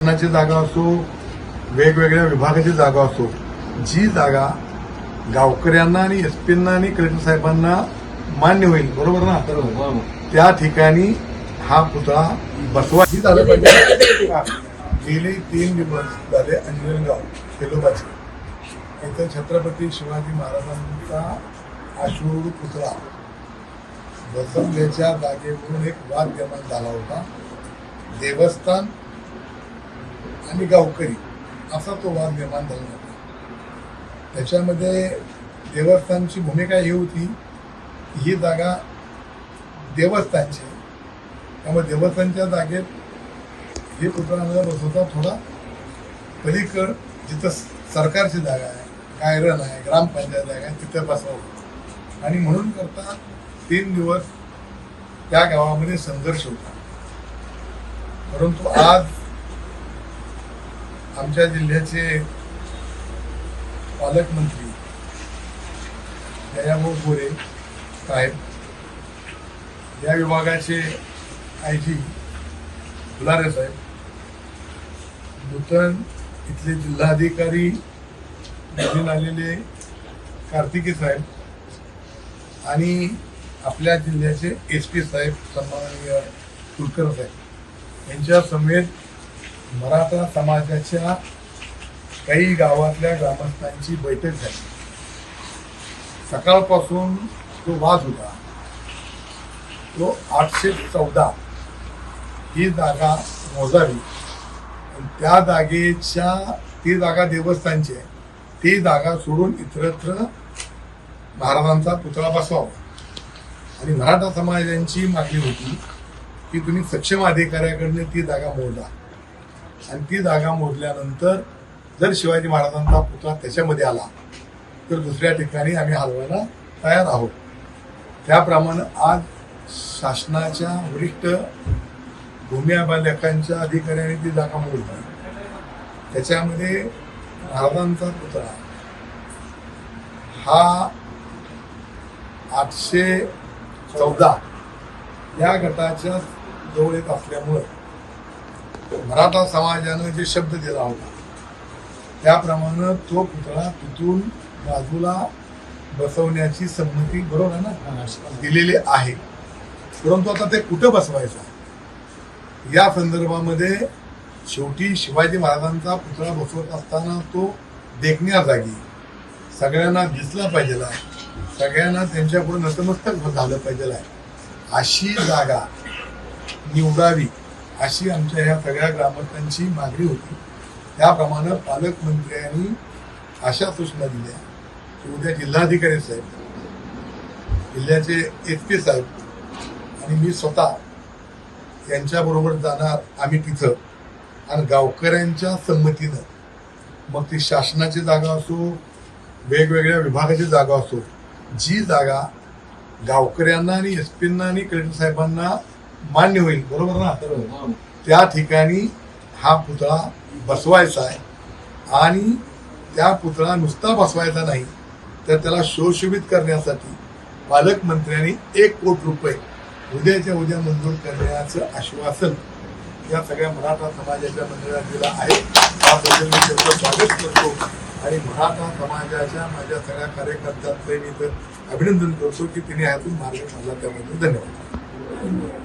ची जागा असो, वेगवेगळ्या विभागाची जागा असो, जी जागा गावकऱ्यांना आणि एसपींना आणि कलेक्टर साहेबांना मान्य होईल, बरोबर ना, त्या ठिकाणी हा पुतळा बसवायची झालं पाहिजे. गेले 3 दिवस झाले अंजनगाव खेलोबाचे इथं छत्रपती शिवाजी महाराजांचा अश्वारूढ पुतळा बसवण्याच्या जागेवरून एक वाद निर्माण झाला होता. देवस्थान आणि गावकरी असा तो वाद निर्माण झाला होता. त्याच्यामध्ये देवस्थानची भूमिका ही होती, ही जागा देवस्थानची, त्यामुळे देवस्थानच्या जागेत हे पुतळा न बसवता थोडा पलीकड जिथं सरकारची जागा आहे, गायरन आहे, ग्रामपंचायत जागा आहे, तिथं बसवावं. आणि म्हणून करता 3 दिवस त्या गावामध्ये संघर्ष होता. परंतु आज आमच्या जिल्ह्याचे पालकमंत्री दयाभाऊ गोरे साहेब, या विभागाचे आयजी फुलारे साहेब, नूतन इथले जिल्हाधिकारी नवीन आलेले कार्तिकी साहेब आणि आपल्या जिल्ह्याचे एसपी साहेब सन्माननीय कुलकर्णी साहेब यांच्या समेत मराठा समाजाच्या काही गावातल्या ग्रामस्थांची बैठक झाली. सकाळपासून जो वाद होता तो 814 ही जागा मोजावी, त्या जागेच्या, ती जागा देवस्थानची आहे, ती जागा सोडून इतरत्र महाराजांचा पुतळा बसवावा. आणि मराठा समाजाची मागणी होती की तुम्ही सक्षम अधिकाऱ्याकडनं ती जागा मोजा, आणि ती जागा मोजल्यानंतर जर शिवाजी महाराजांचा पुतळा त्याच्यामध्ये आला तर दुसऱ्या ठिकाणी आम्ही हलवायला तयार आहोत. त्याप्रमाणे आज शासनाच्या वरिष्ठ भूमी अभिलेखांच्या अधिकाऱ्यांनी ती जागा मोजली. त्याच्यामध्ये महाराजांचा पुतळा हा 814 या गटाच्या जवळ येत असल्यामुळे मराठा समाजानं जे शब्द दिला होता त्याप्रमाणे तो पुतळा तिथून बाजूला बसवण्याची संमती, बरोबर आहे ना, दिलेली आहे. परंतु आता ते कुठं बसवायचा या संदर्भामध्ये शेवटी शिवाजी महाराजांचा पुतळा बसवत असताना तो देखण्या जागी सगळ्यांना दिसला पाहिजे आहे, सगळ्यांना त्यांच्यापुढे नतमस्तक झालं पाहिजे आहे, अशी जागा निवडावी अशी आमच्या ह्या सगळ्या ग्रामस्थांची मागणी होती. त्याप्रमाणे पालकमंत्र्यांनी अशा सूचना दिल्या की उद्या जिल्हाधिकारी साहेब, जिल्ह्याचे एसपी साहेब आणि मी स्वतः यांच्याबरोबर जाणार आम्ही तिथं, आणि गावकऱ्यांच्या संमतीनं, मग ती शासनाची जागा असो, वेगवेगळ्या विभागाची जागा असो, जी जागा गावकऱ्यांना आणि एसपींना आणि कलेक्टर साहेबांना मान्य होईल, बरोबर ना, त्या ठिकाणी हा पुतळा बसवायचा आहे. आणि त्या पुतळा नुसता बसवायचा नाही तर त्याला शोषित करण्यासाठी पालकमंत्र्यांनी 1 कोटी रुपये उद्याच्या उद्या मंजूर करण्याचं आश्वासन या सगळ्या मराठा समाजाच्या मंडळाला दिलं आहे. त्याबद्दल मी त्यांचं स्वागत करतो आणि मराठा समाजाच्या माझ्या सगळ्या कार्यकर्त्यांचं मी तर अभिनंदन करतो की तिने ह्यातून मार्ग काढला, त्याबद्दल धन्यवाद.